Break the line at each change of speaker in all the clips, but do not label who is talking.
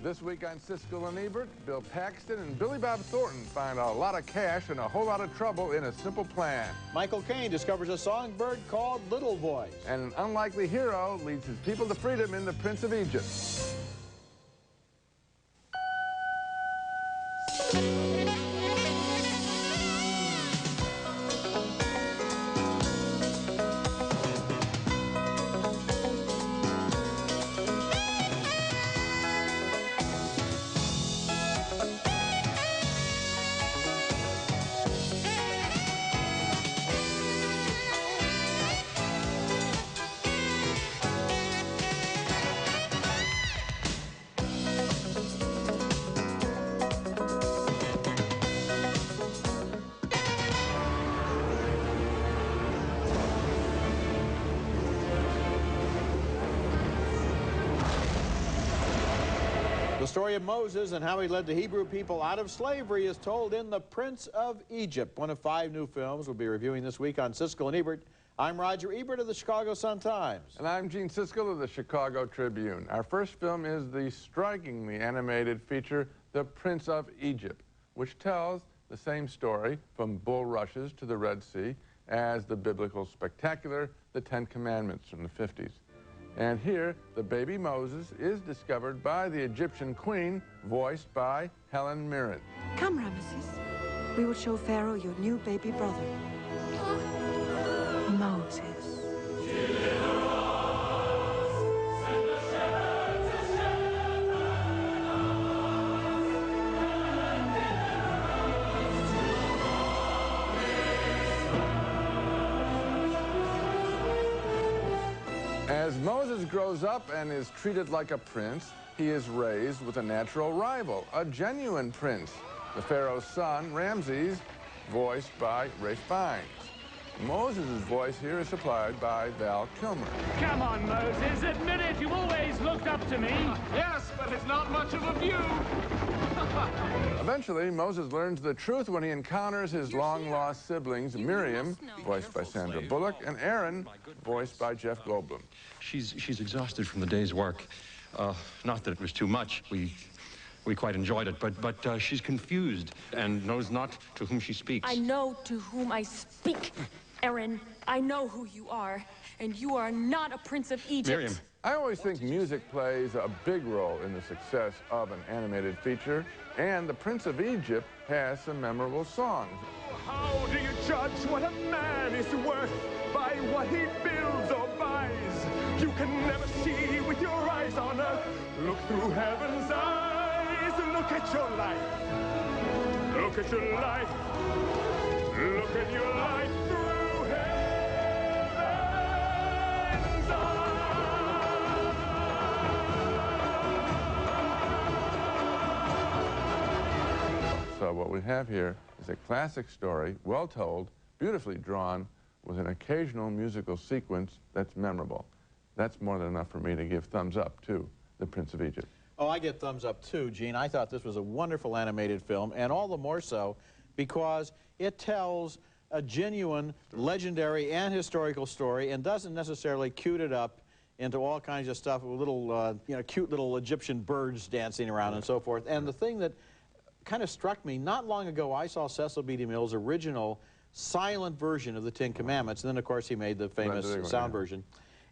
This week on Siskel and Ebert, Bill Paxton and Billy Bob Thornton find a lot of cash and a whole lot of trouble in a simple plan.
Michael Caine discovers a songbird called Little Voice.
And an unlikely hero leads his people to freedom in The Prince of Egypt.
The story of Moses and how he led the Hebrew people out of slavery is told in The Prince of Egypt, one of 5 new films we'll be reviewing this week on Siskel and Ebert. I'm Roger Ebert of the Chicago Sun-Times.
And I'm Gene Siskel of the Chicago Tribune. Our first film is the strikingly animated feature, The Prince of Egypt, which tells the same story from bulrushes to the Red Sea as the biblical spectacular The Ten Commandments from the 50s. And here, the baby Moses is discovered by the Egyptian queen, voiced by Helen Mirren.
Come, Ramesses. We will show Pharaoh your new baby brother, Moses.
As Moses grows up and is treated like a prince, he is raised with a natural rival, a genuine prince, the Pharaoh's son, Ramses, voiced by Ralph Fiennes. Moses' voice here is supplied by Val Kilmer.
Come on, Moses, admit it, you've always looked up to me.
Yes, but it's not much of a view.
Eventually, Moses learns the truth when he encounters his long-lost siblings, Miriam, voiced by Sandra Bullock, and Aaron, voiced by Jeff Goldblum.
She's exhausted from the day's work. Not that it was too much. We quite enjoyed it, but she's confused and knows not to whom she speaks.
I know to whom I speak, Aaron. I know who you are, and you are not a prince of Egypt.
Miriam.
I always think music plays a big role in the success of an animated feature, and The Prince of Egypt has some memorable songs.
How do you judge what a man is worth? By what he builds or buys. You can never see with your eyes on earth. Look through heaven's eyes. Look at your life. Look at your life. Look at your life through heaven's eyes.
So what we have here is a classic story, well told, beautifully drawn, with an occasional musical sequence that's memorable. That's more than enough for me to give thumbs up to The Prince of Egypt.
Oh, I get thumbs up too, Gene. I thought this was a wonderful animated film, and all the more so because it tells a genuine, legendary, and historical story and doesn't necessarily cute it up into all kinds of stuff with little, cute little Egyptian birds dancing around and so forth. And the thing that kind of struck me, not long ago I saw Cecil B. DeMille's original silent version of the Ten Commandments, and then of course he made the famous sound version.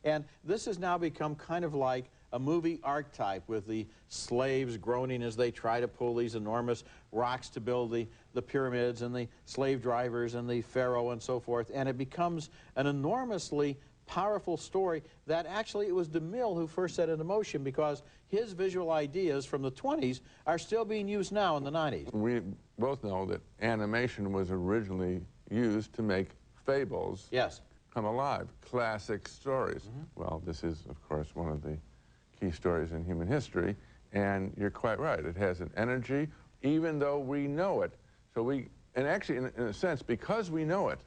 And this has now become kind of like a movie archetype with the slaves groaning as they try to pull these enormous rocks to build the pyramids, and the slave drivers and the pharaoh and so forth. And it becomes an enormously powerful story that actually it was DeMille who first set into motion, because his visual ideas from the 20s are still being used now in the 90s.
We both know that animation was originally used to make fables come alive, classic stories. Well, this is, of course, one of the key stories in human history, and you're quite right. It has an energy, even though we know it. So and actually, in a sense, because we know it,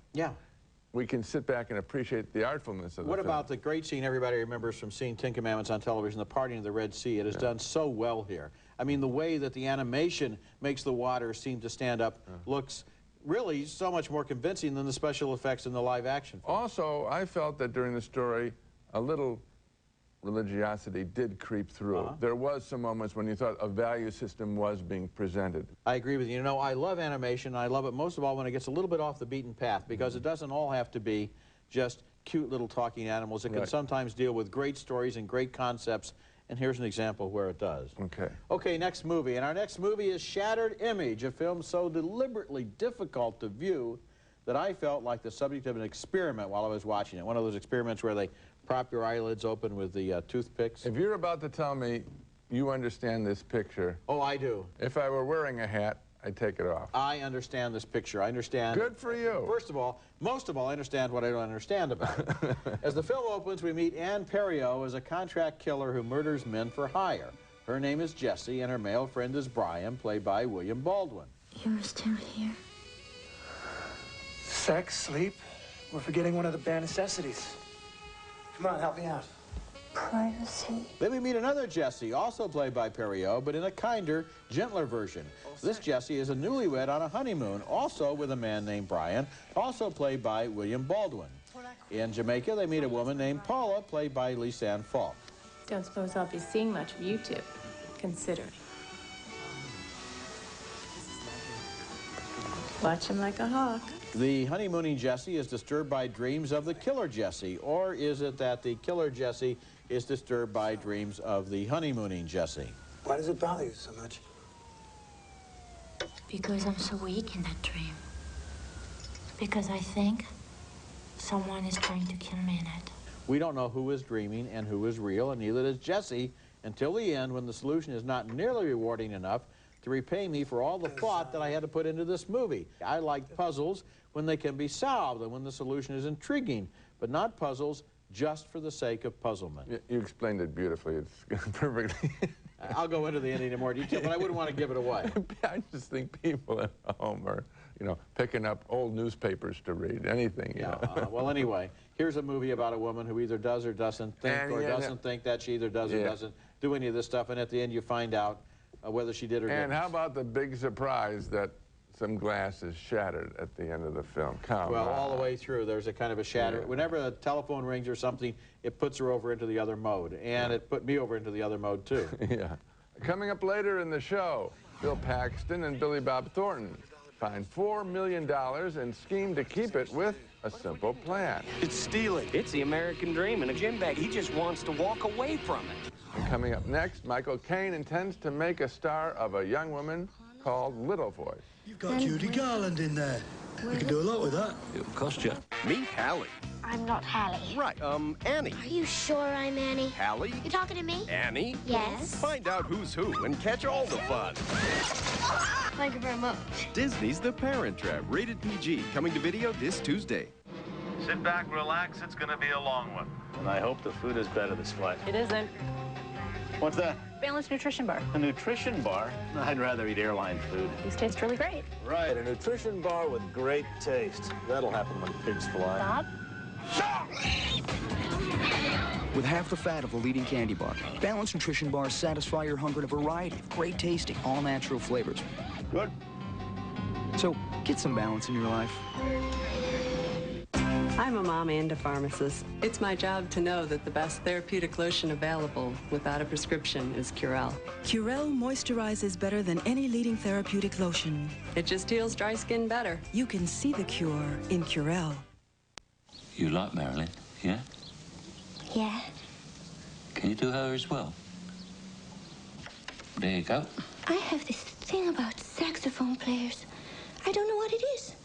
we can sit back and appreciate the artfulness of the film.
What about the great scene everybody remembers from seeing Ten Commandments on television, the parting of the Red Sea? It is done so well here. I mean, the way that the animation makes the water seem to stand up looks really so much more convincing than the special effects in the live action film.
Also, I felt that during the story, a little religiosity did creep through. There was some moments when you thought a value system was being presented.
I agree with you. You know, I love animation. I love it most of all when it gets a little bit off the beaten path, because it doesn't all have to be just cute little talking animals. It can sometimes deal with great stories and great concepts, and here's an example where it does. Okay, next movie. And our next movie is Shattered Image, a film so deliberately difficult to view that I felt like the subject of an experiment while I was watching it. One of those experiments where they prop your eyelids open with the toothpicks.
If you're about to tell me you understand this picture...
Oh, I do.
If I were wearing a hat, I'd take it off.
I understand this picture. I understand...
Good for you.
First of all, most of all, I understand what I don't understand about it. As the film opens, we meet Anne Perriot as a contract killer who murders men for hire. Her name is Jessie, and her male friend is Brian, played by William Baldwin.
You're still here.
Sex, sleep, we're forgetting one of the bare necessities. Come on, help me out.
Privacy.
Then we meet another Jessie, also played by Perriot, but in a kinder, gentler version. This Jessie is a newlywed on a honeymoon, also with a man named Brian, also played by William Baldwin. In Jamaica, they meet a woman named Paula, played by Lisanne Falk.
Don't suppose I'll be seeing much of you two, considering. Watch him like a hawk.
The honeymooning Jessie is disturbed by dreams of the killer Jessie, or is it that the killer Jessie is disturbed by dreams of the honeymooning Jessie?
Why does it bother you so much?
Because I'm so weak in that dream. Because I think someone is trying to kill me in it.
We don't know who is dreaming and who is real, and neither does Jessie, until the end, when the solution is not nearly rewarding enough to repay me for all the thought that I had to put into this movie. I like puzzles when they can be solved and when the solution is intriguing, but not puzzles just for the sake of puzzlement.
You explained it beautifully. It's perfectly...
I'll go into the ending in more detail, but I wouldn't want to give it away.
I just think people at home are, you know, picking up old newspapers to read, anything, you know.
Well, anyway, here's a movie about a woman who either does or doesn't think, or doesn't think that she either does or doesn't do any of this stuff, and at the end you find out whether she did or didn't.
And how about the big surprise that some glass is shattered at the end of the film? Come on.
All the way through, there's a kind of a shatter. Whenever the telephone rings or something, it puts her over into the other mode, and it put me over into the other mode, too.
Coming up later in the show, Bill Paxton and Billy Bob Thornton find $4 million and scheme to keep it with a simple plan.
It's stealing. It's the American dream in a gym bag. He just wants to walk away from it.
And coming up next, Michael Caine intends to make a star of a young woman called Little Voice.
You've got Judy Garland in there. We can do a lot with that.
It'll cost you. Meet Hallie.
I'm not Hallie.
Right, Annie.
Are you sure I'm Annie?
Hallie?
You talking to me?
Annie?
Yes.
Find out who's who and catch all the fun.
Thank you very much.
Disney's The Parent Trap, rated PG, coming to video this Tuesday.
Sit back, relax, it's gonna be a long one.
And I hope the food is better this flight.
It isn't.
What's that?
Balanced nutrition bar.
A nutrition bar? I'd rather eat airline food.
These taste really great.
Right, a nutrition bar with great taste. That'll happen when pigs fly.
Bob?
With half the fat of the leading candy bar, Balanced Nutrition Bars satisfy your hunger in a variety of great tasting, all-natural flavors.
Good.
So, get some balance in your life.
I'm a mom and a pharmacist. It's my job to know that the best therapeutic lotion available without a prescription is Curel.
Curel moisturizes better than any leading therapeutic lotion.
It just heals dry skin better.
You can see the cure in Curel.
You like Marilyn, yeah?
Yeah.
Can you do her as well? There you go.
I have this thing about saxophone players. I don't know what it is.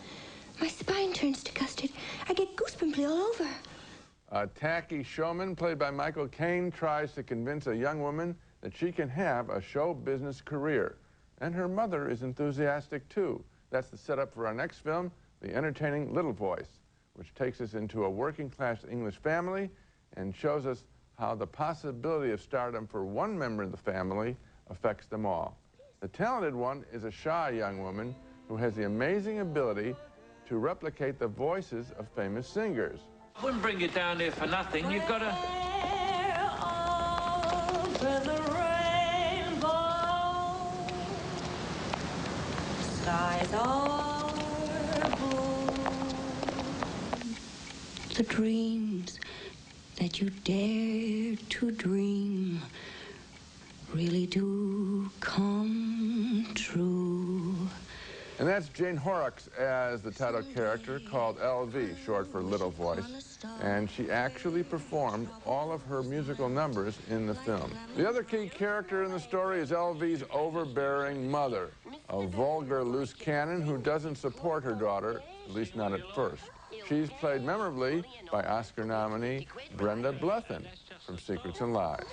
My spine turns to custard. I get goose pimply all over.
A tacky showman played by Michael Caine tries to convince a young woman that she can have a show business career. And her mother is enthusiastic too. That's the setup for our next film, the entertaining Little Voice, which takes us into a working-class English family and shows us how the possibility of stardom for one member of the family affects them all. The talented one is a shy young woman who has the amazing ability to replicate the voices of famous singers.
I wouldn't bring you down here for nothing. You've got to...
Skies are blue.
The dreams, they that you dare to dream really do come true.
And that's Jane Horrocks as the title character, called LV, short for Little Voice. And she actually performed all of her musical numbers in the film. The other key character in the story is LV's overbearing mother, a vulgar loose cannon who doesn't support her daughter, at least not at first. She's played memorably by Oscar nominee Brenda Blethyn from Secrets and Lies.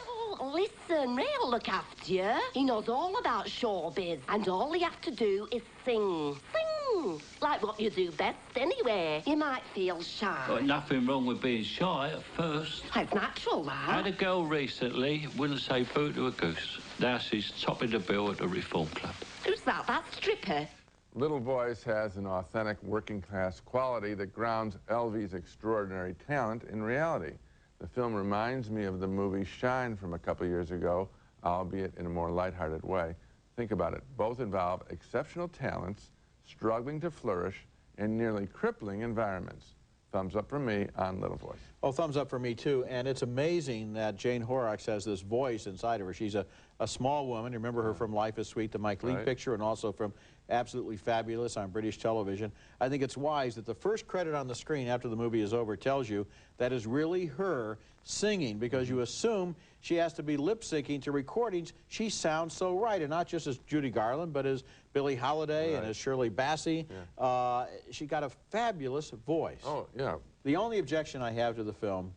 Listen, Ray'll look after you. He knows all about showbiz, and all you have to do is sing. Sing! Like what you do best anyway. You might feel shy.
Got nothing wrong with being shy at first.
It's natural, that.
I had a girl recently, wouldn't say boo to a goose. Now she's topping the bill at the Reform Club.
Who's that? That stripper?
Little Voice has an authentic working-class quality that grounds LV's extraordinary talent in reality. The film reminds me of the movie Shine from a couple years ago, albeit in a more lighthearted way. Think about it. Both involve exceptional talents, struggling to flourish in nearly crippling environments. Thumbs up from me on Little Voice.
Oh, thumbs up for me, too. And it's amazing that Jane Horrocks has this voice inside of her. She's a small woman. Remember her from Life is Sweet, the Mike Leigh picture, and also from Absolutely Fabulous on British television. I think it's wise that the first credit on the screen after the movie is over tells you that is really her singing, because you assume she has to be lip-syncing to recordings. She sounds so right, and not just as Judy Garland, but as Billie Holiday and as Shirley Bassey. Yeah. She got a fabulous voice.
Oh, yeah.
The only objection I have to the film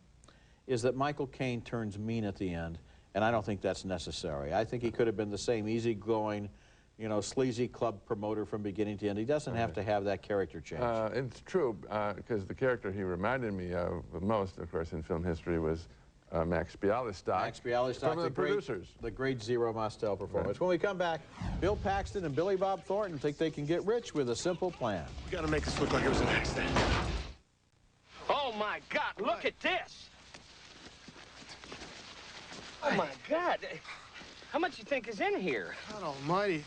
is that Michael Caine turns mean at the end, and I don't think that's necessary. I think he could have been the same easygoing, you know, sleazy club promoter from beginning to end. He doesn't have to have that character change.
It's true, because the character he reminded me of the most, of course, in film history was Max Bialystock.
Max Bialystock,
from the producers.
The great Zero Mostel performance. When we come back, Bill Paxton and Billy Bob Thornton think they can get rich with a simple plan.
We gotta make this look like it was an accident.
Oh, my God, look at this. Oh, my God. How much you think is in here?
God almighty.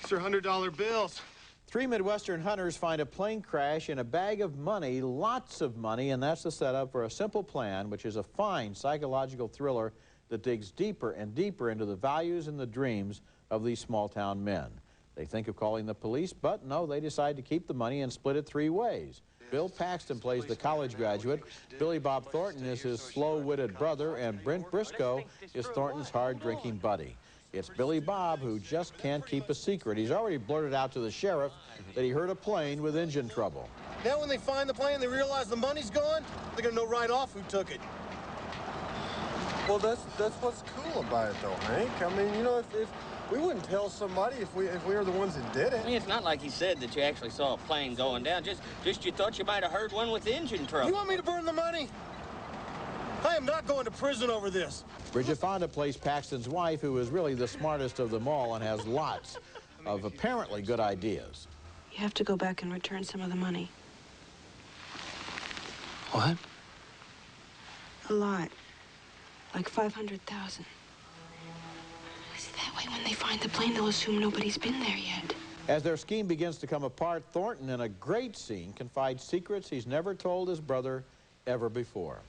These are $100 bills.
Three Midwestern hunters find a plane crash in a bag of money, lots of money, and that's the setup for A Simple Plan, which is a fine psychological thriller that digs deeper and deeper into the values and the dreams of these small-town men. They think of calling the police, but no, they decide to keep the money and split it three ways. Bill Paxton plays the college graduate, Billy Bob Thornton is his slow-witted brother, and Brent Briscoe is Thornton's hard-drinking buddy. It's Billy Bob who just can't keep a secret. He's already blurted out to the sheriff that he heard a plane with engine trouble.
Now when they find the plane, they realize the money's gone, they're gonna know right off who took it.
Well, that's what's cool about it, though, Hank. I mean, you know, if we wouldn't tell somebody if we were the ones that did it.
I mean, it's not like he said that you actually saw a plane going down. Just you thought you might have heard one with engine trouble.
You want me to burn the money? I am not going to prison over this.
Bridget Fonda plays Paxton's wife, who is really the smartest of them all and has lots of apparently good ideas.
You have to go back and return some of the money.
What?
A lot. Like 500,000. That way when they find the plane, they'll assume nobody's been there yet.
As their scheme begins to come apart, Thornton, in a great scene, confides secrets he's never told his brother ever before.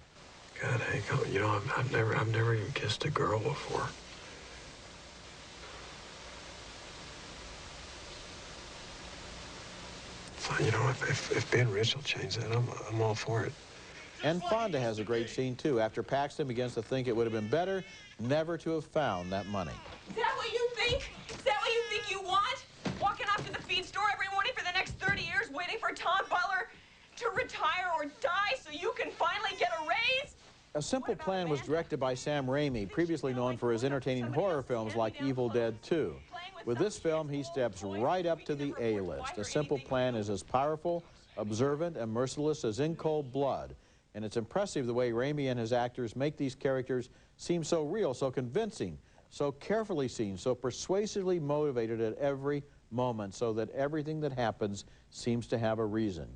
God, Hank, you know, I've never even kissed a girl before. So, you know, if being rich will change that, I'm all for it.
And Fonda has a great scene, too, after Paxton begins to think it would have been better never to have found that money.
Is that what you think? Is that what you think you want? Walking off to the feed store every morning for the next 30 years, waiting for Tom Butler to retire or die so you can finally get a raise?
A Simple Plan was directed by Sam Raimi, previously known for his entertaining horror films like Evil Dead 2. With this film, he steps right up to the A-list. A Simple Plan is as powerful, observant, and merciless as In Cold Blood. And it's impressive the way Raimi and his actors make these characters seem so real, so convincing, so carefully seen, so persuasively motivated at every moment, so that everything that happens seems to have a reason.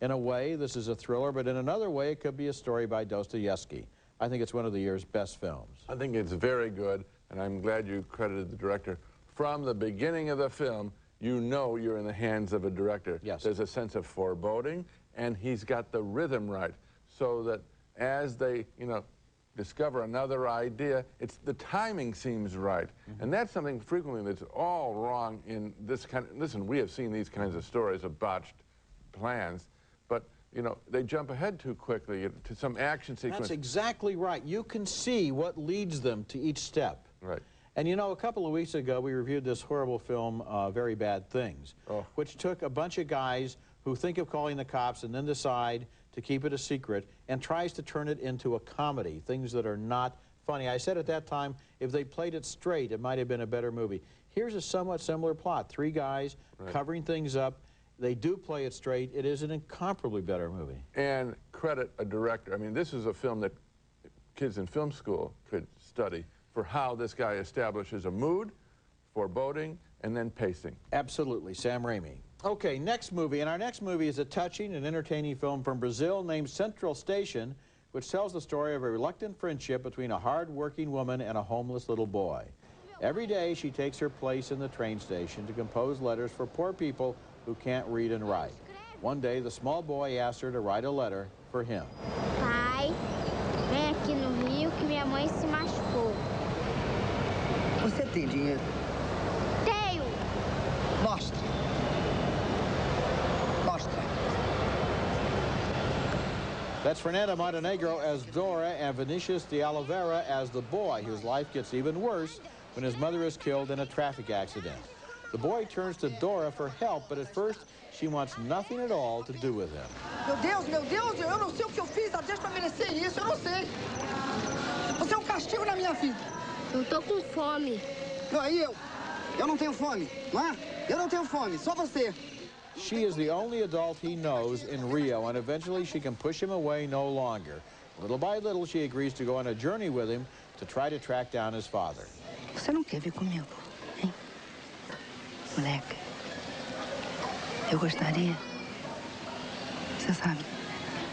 In a way, this is a thriller, but in another way, it could be a story by Dostoevsky. I think it's one of the year's best films.
I think it's very good, and I'm glad you credited the director. From the beginning of the film, you know you're in the hands of a director.
Yes.
There's a sense of foreboding, and he's got the rhythm right, so that as they, you know, discover another idea. The timing seems right. And that's something frequently that's all wrong in this kind of, listen, we have seen these kinds of stories of botched plans, but you know, they jump ahead too quickly to some action sequence.
That's exactly right. You can see what leads them to each step.
Right.
And you know, a couple of weeks ago, we reviewed this horrible film, Very Bad Things, which took a bunch of guys who think of calling the cops and then decide to keep it a secret and tries to turn it into a comedy, things that are not funny. I said at that time, if they played it straight, it might have been a better movie. Here's a somewhat similar plot. Three guys covering things up. They do play it straight. It is an incomparably better movie.
And credit a director. I mean, this is a film that kids in film school could study for how this guy establishes a mood, foreboding, and then pacing.
Absolutely, Sam Raimi. Okay, next movie. And our next movie is a touching and entertaining film from Brazil named Central Station, which tells the story of a reluctant friendship between a hard-working woman and a homeless little boy. Every day, she takes her place in the train station to compose letters for poor people who can't read and write. One day, the small boy asked her to write a letter for him.
Pai, vem aqui no Rio que minha mãe se machucou.
Você tem dinheiro?
Tenho.
Mostra. Mostra.
That's Fernanda Montenegro as Dora and Vinicius de Oliveira as the boy, whose life gets even worse when his mother is killed in a traffic accident. The boy turns to Dora for help, but at first she wants nothing at all to do with him.
Meu Deus, eu não sei o que eu fiz a Deus para merecer isso, eu não sei. Você é um castigo na minha vida.
Eu tô com fome.
Não, aí eu não tenho fome, não é? Eu não tenho fome, só você.
She is the only adult he knows in Rio, and eventually she can push him away no longer. Little by little, she agrees to go on a journey with him to try to track down his father.
Você não quer vir comigo, hein? Moleque, eu gostaria. Você sabe.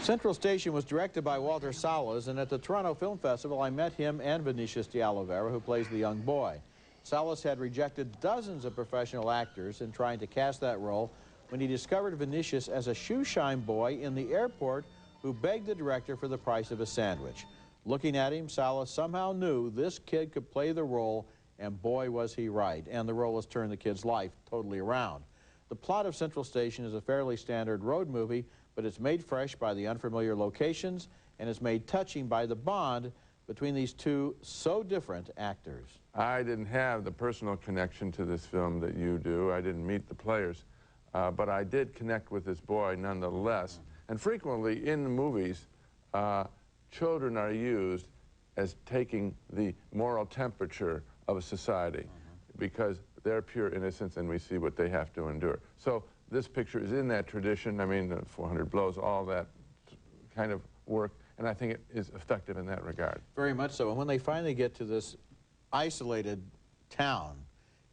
Central Station was directed by Walter Salles, and at the Toronto Film Festival, I met him and Vinicius de Oliveira, who plays the young boy. Salles had rejected dozens of professional actors in trying to cast that role when he discovered Vinicius as a shoeshine boy in the airport who begged the director for the price of a sandwich. Looking at him, Salles somehow knew this kid could play the role, and boy was he right, and the role has turned the kid's life totally around. The plot of Central Station is a fairly standard road movie, but it's made fresh by the unfamiliar locations, and it's made touching by the bond between these two so different actors.
I didn't have the personal connection to this film that you do. I didn't meet the players, but I did connect with this boy nonetheless. And frequently in the movies, children are used as taking the moral temperature of a society because they're pure innocence and we see what they have to endure. So this picture is in that tradition. I mean, 400 Blows, all that kind of work, and I think it is effective in that regard.
Very much so. And when they finally get to this isolated town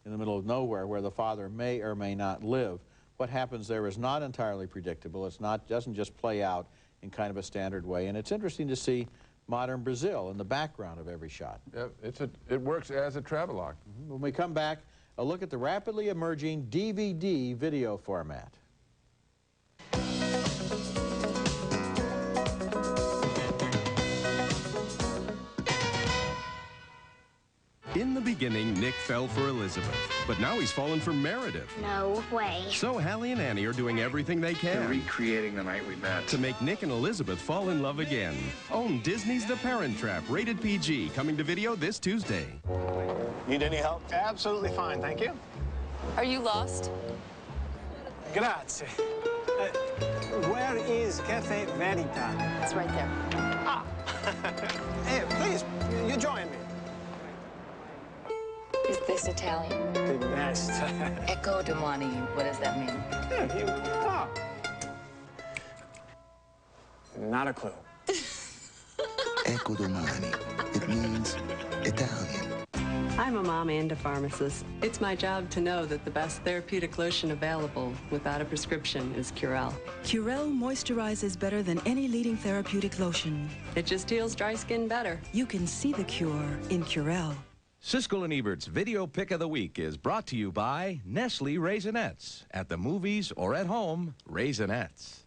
in the middle of nowhere where the father may or may not live, what happens there is not entirely predictable. It's not, doesn't just play out in kind of a standard way. And it's interesting to see modern Brazil in the background of every shot.
Yeah, it works as a travelogue.
When we come back, a look at the rapidly emerging DVD video format.
In the beginning, Nick fell for Elizabeth, but now he's fallen for Meredith.
No way.
So Hallie and Annie are doing everything they can.
They're recreating the night we met.
To make Nick and Elizabeth fall in love again. Own Disney's The Parent Trap, rated PG, coming to video this Tuesday.
Need any help? Absolutely fine, thank you.
Are you lost?
Grazie. Where is Cafe Verita?
It's right there.
Ah. Hey, please, you join me.
Is this Italian?
The best.
Ecco domani. What does that mean?
Not a clue.
Ecco domani. It means Italian.
I'm a mom and a pharmacist. It's my job to know that the best therapeutic lotion available without a prescription is Curel.
Curel moisturizes better than any leading therapeutic lotion.
It just heals dry skin better.
You can see the cure in Curel.
Siskel and Ebert's Video Pick of the Week is brought to you by Nestle Raisinets. At the movies or at home, Raisinets.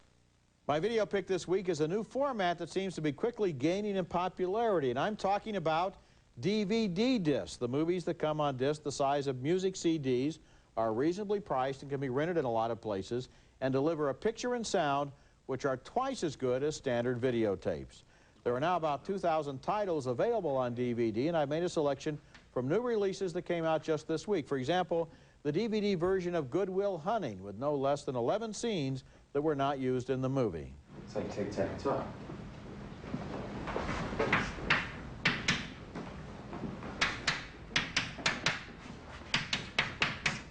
My video pick this week is a new format that seems to be quickly gaining in popularity, and I'm talking about DVD discs. The movies that come on disc the size of music CDs are reasonably priced and can be rented in a lot of places and deliver a picture and sound which are twice as good as standard videotapes. There are now about 2,000 titles available on DVD, and I've made a selection from new releases that came out just this week. For example, the DVD version of Good Will Hunting with no less than 11 scenes that were not used in the movie.
It's like tic-tac-toe.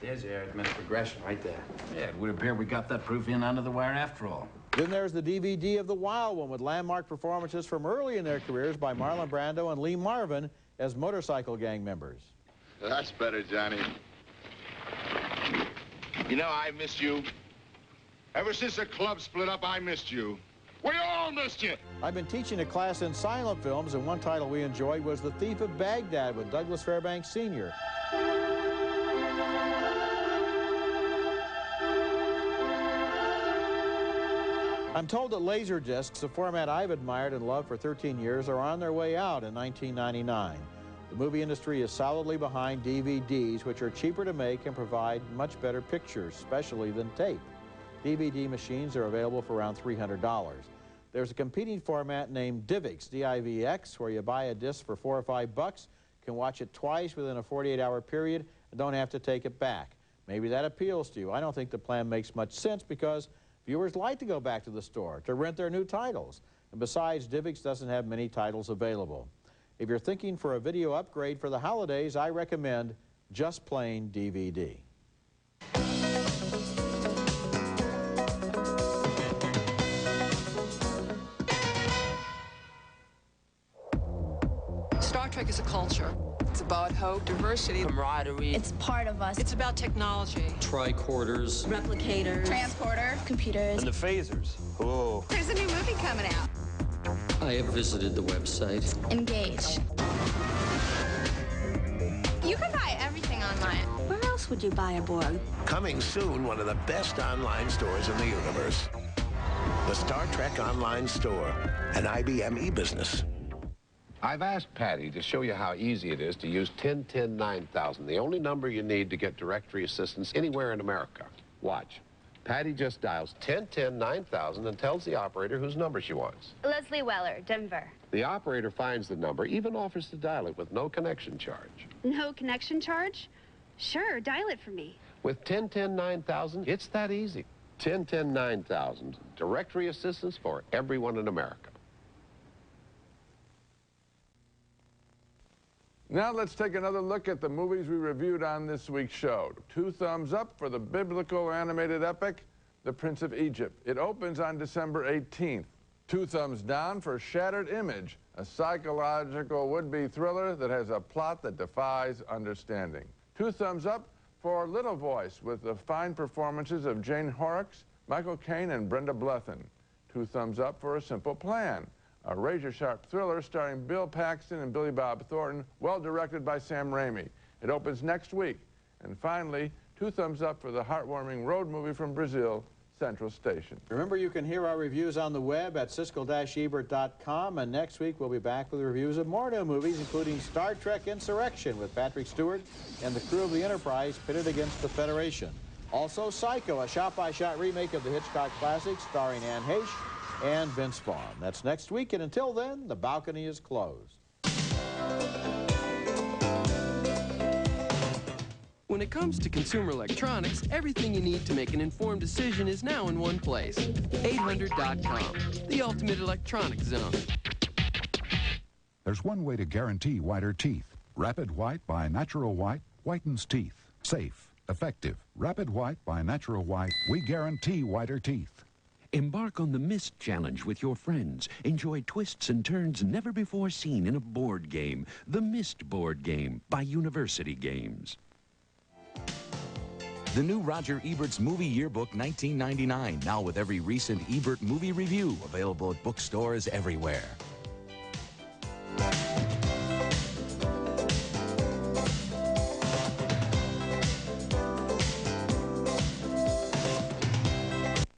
There's your arithmetic progression right there.
Yeah, it would appear we got that proof in under the wire after all.
Then there's the DVD of The Wild One with landmark performances from early in their careers by Marlon Brando and Lee Marvin as motorcycle gang members.
That's better, Johnny. You know, I missed you. Ever since the club split up, I missed you. We all missed you.
I've been teaching a class in silent films, and one title we enjoyed was The Thief of Baghdad with Douglas Fairbanks Sr. I'm told that Laserdiscs, a format I've admired and loved for 13 years, are on their way out in 1999. The movie industry is solidly behind DVDs, which are cheaper to make and provide much better pictures, especially than tape. DVD machines are available for around $300. There's a competing format named DivX, D-I-V-X, where you buy a disc for $4 or $5, can watch it twice within a 48-hour period, and don't have to take it back. Maybe that appeals to you. I don't think the plan makes much sense because viewers like to go back to the store to rent their new titles. And besides, DivX doesn't have many titles available. If you're thinking for a video upgrade for the holidays, I recommend just plain DVD.
Star Trek is a culture. It's about hope, diversity, camaraderie.
It's part of us.
It's about technology.
Tricorders. Replicators. Transporter. Computers.
And the phasers. Oh.
There's a new movie coming out.
I have visited the website.
Engage. You can buy everything online. Where else would you buy a Borg?
Coming soon, one of the best online stores in the universe. The Star Trek Online Store, an IBM e-business.
I've asked Patty to show you how easy it is to use 1010-9000, the only number you need to get directory assistance anywhere in America. Watch. Patty just dials 1010-9000 and tells the operator whose number she wants.
Leslie Weller, Denver.
The operator finds the number, even offers to dial it with no connection charge.
No connection charge? Sure, dial it for me.
With 1010-9000, it's that easy. 1010-9000, directory assistance for everyone in America.
Now let's take another look at the movies we reviewed on this week's show. 2 thumbs up for the biblical animated epic, The Prince of Egypt. It opens on December 18th. 2 thumbs down for Shattered Image, a psychological would-be thriller that has a plot that defies understanding. 2 thumbs up for Little Voice, with the fine performances of Jane Horrocks, Michael Caine, and Brenda Blethyn. 2 thumbs up for A Simple Plan, a razor-sharp thriller starring Bill Paxton and Billy Bob Thornton, well directed by Sam Raimi. It opens next week. And finally, 2 thumbs up for the heartwarming road movie from Brazil, Central Station.
Remember, you can hear our reviews on the web at Siskel-Ebert.com, and next week we'll be back with reviews of more new movies, including Star Trek Insurrection with Patrick Stewart and the crew of the Enterprise pitted against the Federation. Also, Psycho, a shot-by-shot remake of the Hitchcock classic starring Anne Heche and Vince Vaughn. That's next week, and until then, the balcony is closed.
When it comes to consumer electronics, everything you need to make an informed decision is now in one place. 800.com, the ultimate electronics zone.
There's one way to guarantee whiter teeth. Rapid White by Natural White whitens teeth. Safe, effective. Rapid White by Natural White, we guarantee whiter teeth.
Embark on the Mist Challenge with your friends. Enjoy twists and turns never before seen in a board game. The Mist Board Game by University Games.
The new Roger Ebert's Movie Yearbook 1999, now with every recent Ebert movie review, available at bookstores everywhere.